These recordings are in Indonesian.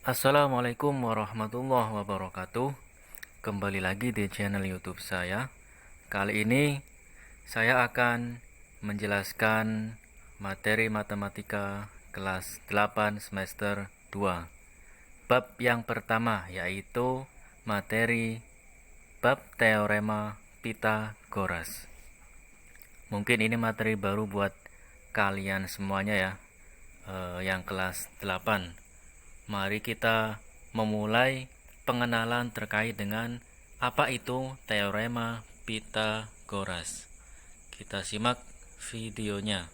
Assalamualaikum warahmatullahi wabarakatuh. Kembali lagi di channel YouTube saya. Kali ini saya akan menjelaskan materi matematika kelas 8 semester 2. Bab yang pertama yaitu materi bab teorema Pythagoras. Mungkin ini materi baru buat kalian semuanya ya, yang kelas 8. Mari kita memulai pengenalan terkait dengan apa itu teorema Pythagoras. Kita simak videonya.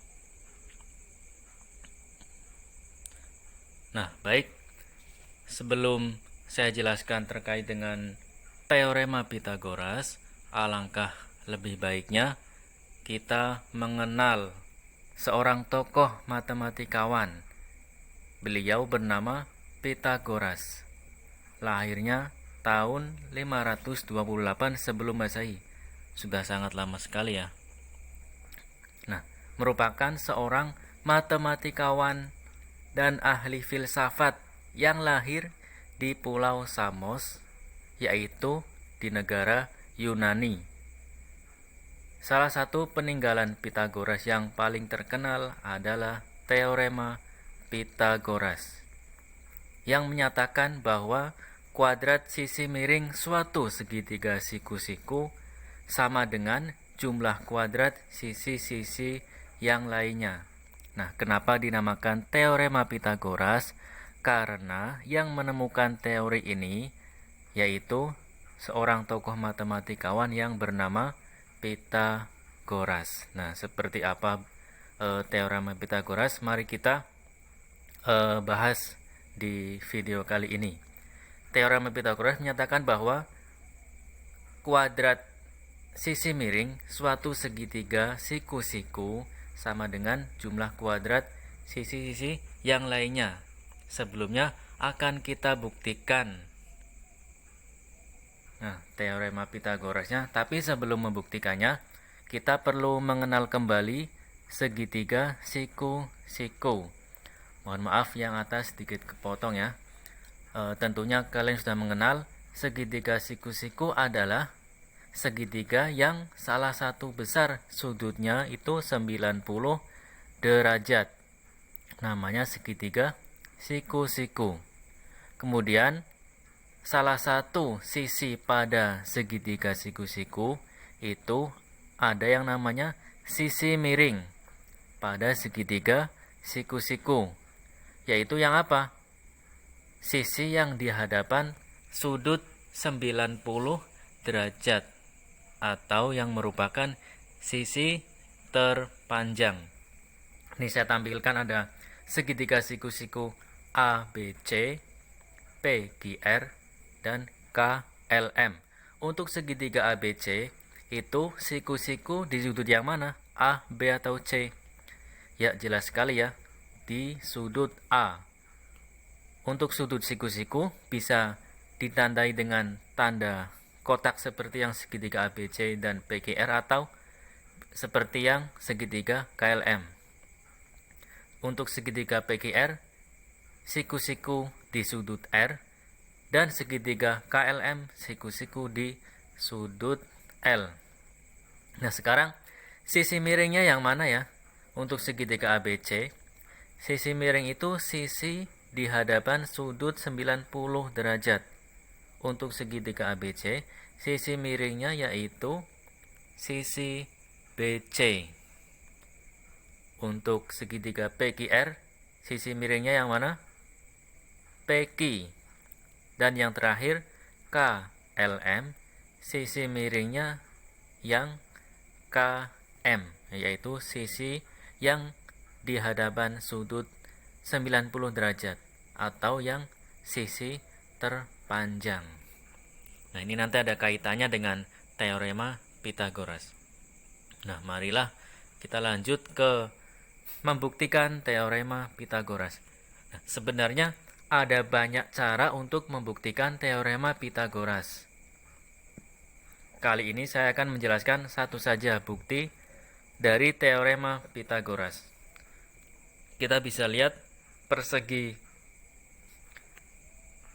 Nah, baik. Sebelum saya jelaskan terkait dengan teorema Pythagoras, alangkah lebih baiknya kita mengenal seorang tokoh matematikawan. Beliau bernama Pythagoras. Lahirnya tahun 528 sebelum Masehi. Sudah sangat lama sekali ya. Nah, merupakan seorang matematikawan dan ahli filsafat yang lahir di Pulau Samos, yaitu di negara Yunani. Salah satu peninggalan Pythagoras yang paling terkenal adalah teorema Pythagoras, yang menyatakan bahwa kuadrat sisi miring suatu segitiga siku-siku sama dengan jumlah kuadrat sisi-sisi yang lainnya. Nah, kenapa dinamakan teorema Pythagoras? Karena yang menemukan teori ini yaitu seorang tokoh matematikawan yang bernama Pythagoras. Nah, seperti apa teorema Pythagoras? Mari kita bahas di video kali ini. Teorema Pythagoras menyatakan bahwa kuadrat sisi miring suatu segitiga siku-siku sama dengan jumlah kuadrat sisi-sisi yang lainnya. Sebelumnya akan kita buktikan teorema Pythagorasnya, tapi sebelum membuktikannya kita perlu mengenal kembali segitiga siku-siku. Mohon maaf yang atas sedikit kepotong ya. Tentunya kalian sudah mengenal segitiga siku-siku adalah segitiga yang salah satu besar sudutnya itu 90 derajat. Namanya segitiga siku-siku. Kemudian salah satu sisi pada segitiga siku-siku itu ada yang namanya sisi miring pada segitiga siku-siku, yaitu yang apa? Sisi yang di hadapan sudut 90 derajat atau yang merupakan sisi terpanjang. Ini saya tampilkan ada segitiga siku-siku ABC, PQR, dan KLM. Untuk segitiga ABC itu siku-siku di sudut yang mana? A, B, atau C? Ya, jelas sekali ya, di sudut A. Untuk sudut siku-siku bisa ditandai dengan tanda kotak seperti yang segitiga ABC dan PQR atau seperti yang segitiga KLM. Untuk segitiga PQR, siku-siku di sudut R, dan segitiga KLM, siku-siku di sudut L. Nah, sekarang sisi miringnya yang mana ya? Untuk segitiga ABC, sisi miring itu sisi di hadapan sudut 90 derajat. Untuk segitiga ABC, sisi miringnya yaitu sisi BC. Untuk segitiga PQR, sisi miringnya yang mana? PQ. Dan yang terakhir KLM, sisi miringnya yang KM, yaitu sisi yang di hadapan sudut 90 derajat atau yang sisi terpanjang. Nah, ini nanti ada kaitannya dengan teorema Pythagoras. Nah, marilah kita lanjut ke membuktikan teorema Pythagoras. Nah, sebenarnya ada banyak cara untuk membuktikan teorema Pythagoras. Kali ini saya akan menjelaskan satu saja bukti dari teorema Pythagoras. Kita bisa lihat persegi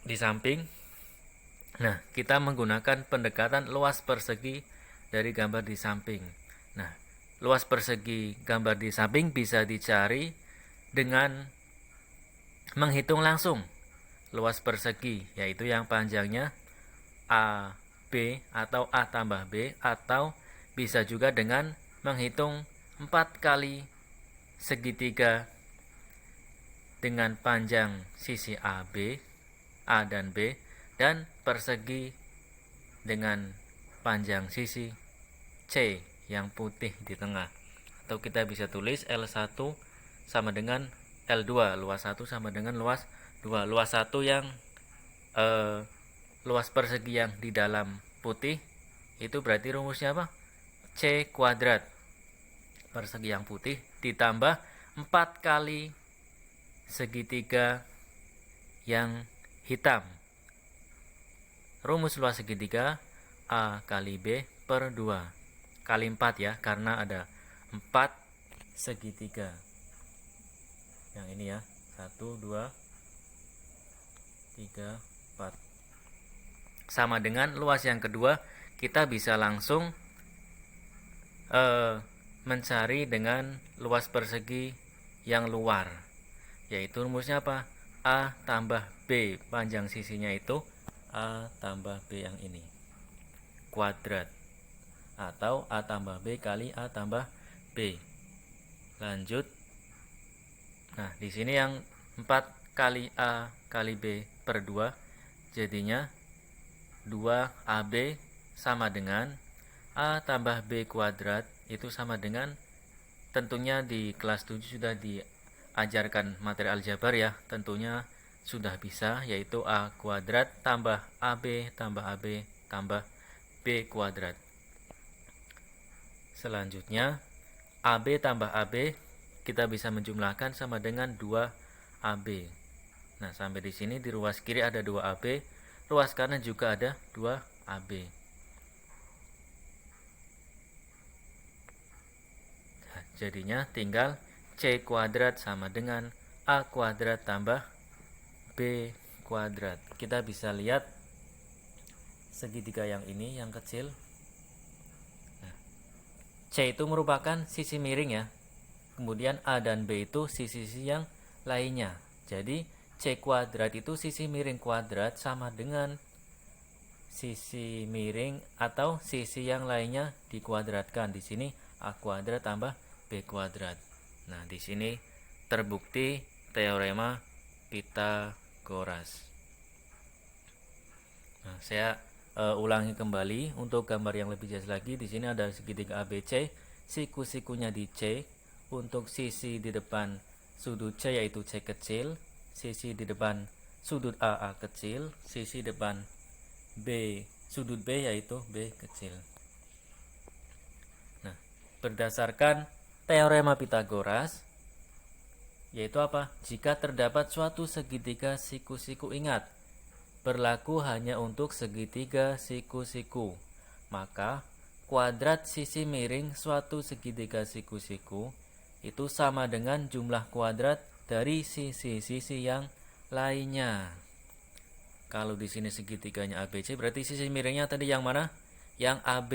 di samping. Nah, kita menggunakan pendekatan luas persegi dari gambar di samping. Nah, luas persegi gambar di samping bisa dicari dengan menghitung langsung luas persegi, yaitu yang panjangnya AB atau A tambah B, atau bisa juga dengan menghitung 4 kali segitiga dengan panjang sisi AB, A dan B, dan persegi dengan panjang sisi C yang putih di tengah. Atau kita bisa tulis L1 sama dengan L2, luas 1 sama dengan luas 2. Luas 1 yang luas persegi yang di dalam putih itu berarti rumusnya apa? C kuadrat persegi yang putih ditambah 4 kali segitiga yang hitam. Rumus luas segitiga A kali B per 2 kali 4 ya, karena ada 4 segitiga. Yang ini ya, 1, 2, 3, 4. Sama dengan luas yang kedua, kita bisa langsung mencari dengan luas persegi yang luar, yaitu rumusnya apa? A tambah B, panjang sisinya itu A tambah B yang ini, kuadrat, atau A tambah B kali A tambah B. Lanjut. Nah, di sini yang 4 kali A kali B per 2, jadinya 2AB sama dengan A tambah B kuadrat, itu sama dengan, tentunya di kelas 7 sudah diajarkan materi aljabar ya, tentunya sudah bisa, yaitu A kuadrat tambah AB tambah AB tambah B kuadrat. Selanjutnya AB tambah AB kita bisa menjumlahkan sama dengan 2AB. Nah, sampai di sini di ruas kiri ada 2AB, ruas kanan juga ada 2AB. Nah, jadinya tinggal C kuadrat sama dengan A kuadrat tambah B kuadrat. Kita bisa lihat segitiga yang ini yang kecil. Nah, C itu merupakan sisi miring ya. Kemudian A dan B itu sisi-sisi yang lainnya. Jadi C kuadrat itu sisi miring kuadrat sama dengan sisi miring atau sisi yang lainnya dikuadratkan. Di sini A kuadrat tambah B kuadrat. Nah, di sini terbukti teorema Pitagoras. Nah, saya ulangi kembali untuk gambar yang lebih jelas lagi. Di sini ada segitiga ABC, siku-sikunya di C. Untuk sisi di depan sudut C yaitu C kecil, sisi di depan sudut AA kecil, sisi depan B sudut B yaitu B kecil. Nah, berdasarkan teorema Pitagoras, yaitu apa? Jika terdapat suatu segitiga siku-siku, ingat, berlaku hanya untuk segitiga siku-siku, maka kuadrat sisi miring suatu segitiga siku-siku itu sama dengan jumlah kuadrat dari sisi-sisi yang lainnya. Kalau di sini segitiganya ABC, berarti sisi miringnya tadi yang mana? Yang AB.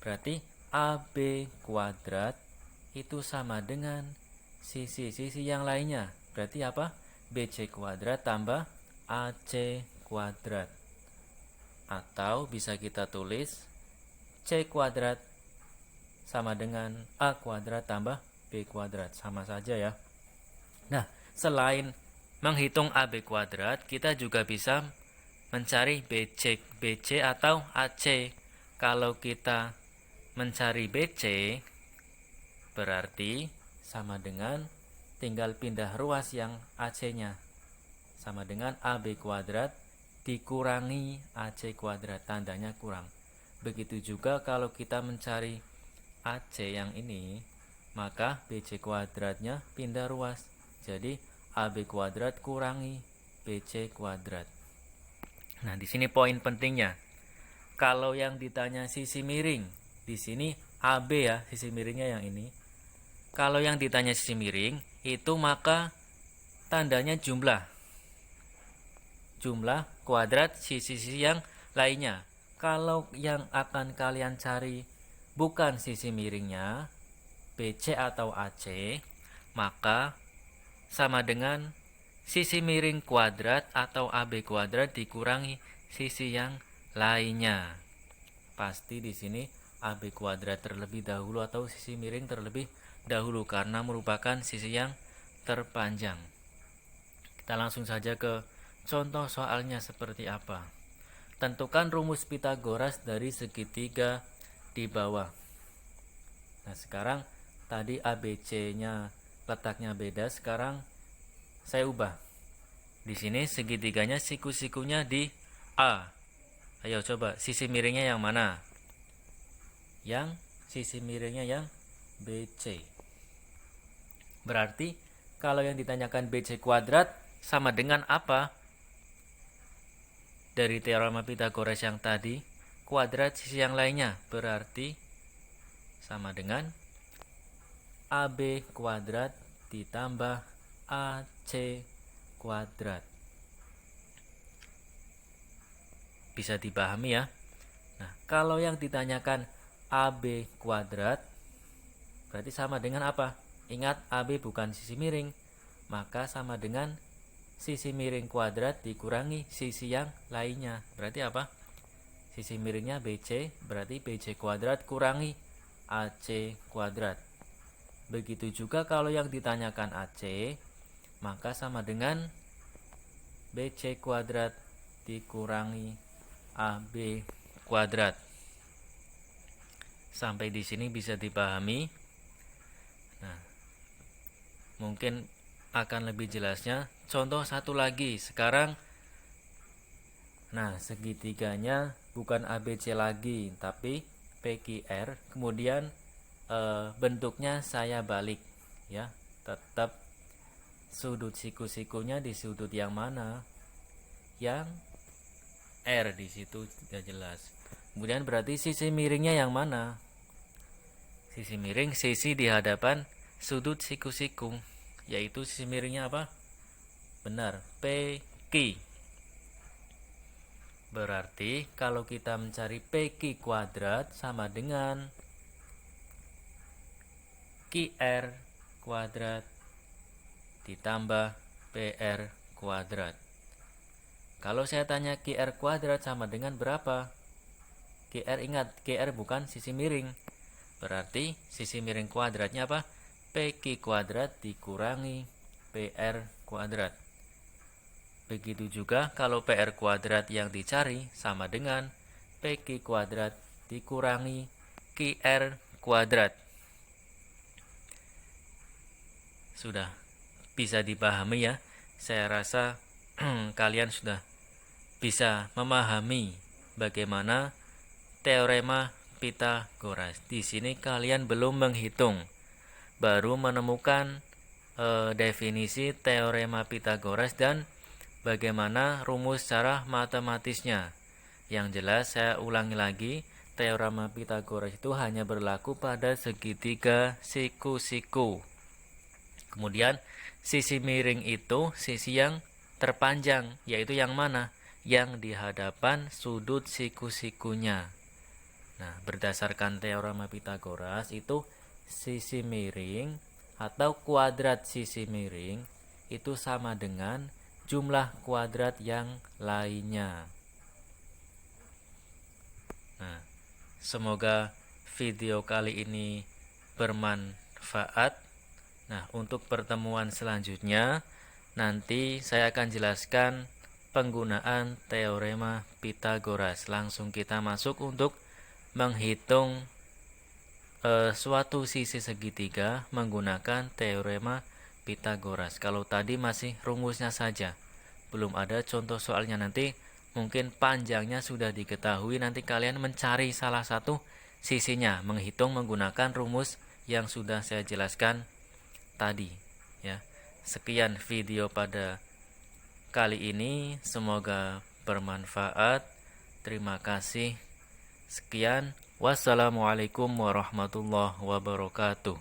Berarti AB kuadrat itu sama dengan sisi-sisi yang lainnya. Berarti apa? BC kuadrat tambah AC kuadrat. Atau bisa kita tulis C kuadrat sama dengan A kuadrat tambah B kuadrat, sama saja ya. Nah, selain menghitung AB kuadrat, kita juga bisa mencari BC atau AC. Kalau kita mencari BC, berarti sama dengan tinggal pindah ruas yang AC-nya, sama dengan AB kuadrat dikurangi AC kuadrat, tandanya kurang. Begitu juga kalau kita mencari AC yang ini, maka BC kuadratnya pindah ruas. Jadi AB kuadrat kurangi BC kuadrat. Nah, di sini poin pentingnya. Kalau yang ditanya sisi miring, di sini AB ya, sisi miringnya yang ini. Kalau yang ditanya sisi miring, itu maka tandanya jumlah. jumlah kuadrat sisi-sisi yang lainnya. Kalau yang akan kalian cari bukan sisi miringnya, BC atau AC, maka sama dengan sisi miring kuadrat atau AB kuadrat dikurangi sisi yang lainnya. Pasti di sini AB kuadrat terlebih dahulu atau sisi miring terlebih dahulu karena merupakan sisi yang terpanjang. Kita langsung saja ke contoh soalnya seperti apa. Tentukan rumus Pitagoras dari segitiga di bawah. Nah, sekarang tadi ABC-nya letaknya beda, sekarang saya ubah. Di sini segitiganya siku-sikunya di A. Ayo coba, sisi miringnya yang mana? Yang sisi miringnya yang BC. Berarti kalau yang ditanyakan BC kuadrat sama dengan apa? Dari teorema Pitagoras yang tadi, kuadrat sisi yang lainnya berarti sama dengan AB kuadrat ditambah AC kuadrat. Bisa dipahami ya? Nah, kalau yang ditanyakan AB kuadrat berarti sama dengan apa? Ingat, AB bukan sisi miring, maka sama dengan sisi miring kuadrat dikurangi sisi yang lainnya. Berarti apa? Sisi miringnya BC, berarti BC kuadrat kurangi AC kuadrat. Begitu juga kalau yang ditanyakan AC, maka sama dengan BC kuadrat dikurangi AB kuadrat. Sampai di sini bisa dipahami. Nah, mungkin akan lebih jelasnya contoh satu lagi. Sekarang nah, segitiganya bukan ABC lagi tapi PQR, kemudian bentuknya saya balik ya. Tetap sudut siku-sikunya di sudut yang mana? Yang R, di situ tidak jelas. Kemudian berarti sisi miringnya yang mana? Sisi miring sisi di hadapan sudut siku-siku, yaitu sisi miringnya apa? Benar, PQ. Berarti kalau kita mencari PQ kuadrat sama dengan QR kuadrat ditambah PR kuadrat. Kalau saya tanya QR kuadrat sama dengan berapa? QR, ingat, QR bukan sisi miring. Berarti sisi miring kuadratnya apa? PQ kuadrat dikurangi PR kuadrat. Begitu juga kalau PR kuadrat yang dicari sama dengan PQ kuadrat dikurangi QR kuadrat. Sudah bisa dipahami ya? Saya rasa kalian sudah bisa memahami bagaimana teorema Pitagoras. Di sini kalian belum menghitung, baru menemukan definisi teorema Pitagoras dan bagaimana rumus secara matematisnya. Yang jelas saya ulangi lagi, teorema Pitagoras itu hanya berlaku pada segitiga siku-siku. Kemudian sisi miring itu sisi yang terpanjang, yaitu yang mana? Yang di hadapan sudut siku-sikunya. Nah, berdasarkan teorema Pitagoras itu sisi miring atau kuadrat sisi miring itu sama dengan jumlah kuadrat yang lainnya. Nah, semoga video kali ini bermanfaat. Nah, untuk pertemuan selanjutnya nanti saya akan jelaskan penggunaan teorema Pitagoras. Langsung kita masuk untuk menghitung suatu sisi segitiga menggunakan teorema Pitagoras. Kalau tadi masih rumusnya saja, belum ada contoh soalnya. Nanti mungkin panjangnya sudah diketahui, nanti kalian mencari salah satu sisinya, menghitung menggunakan rumus yang sudah saya jelaskan tadi ya. Sekian video pada kali ini, semoga bermanfaat. Terima kasih. Sekian, wassalamualaikum warahmatullahi wabarakatuh.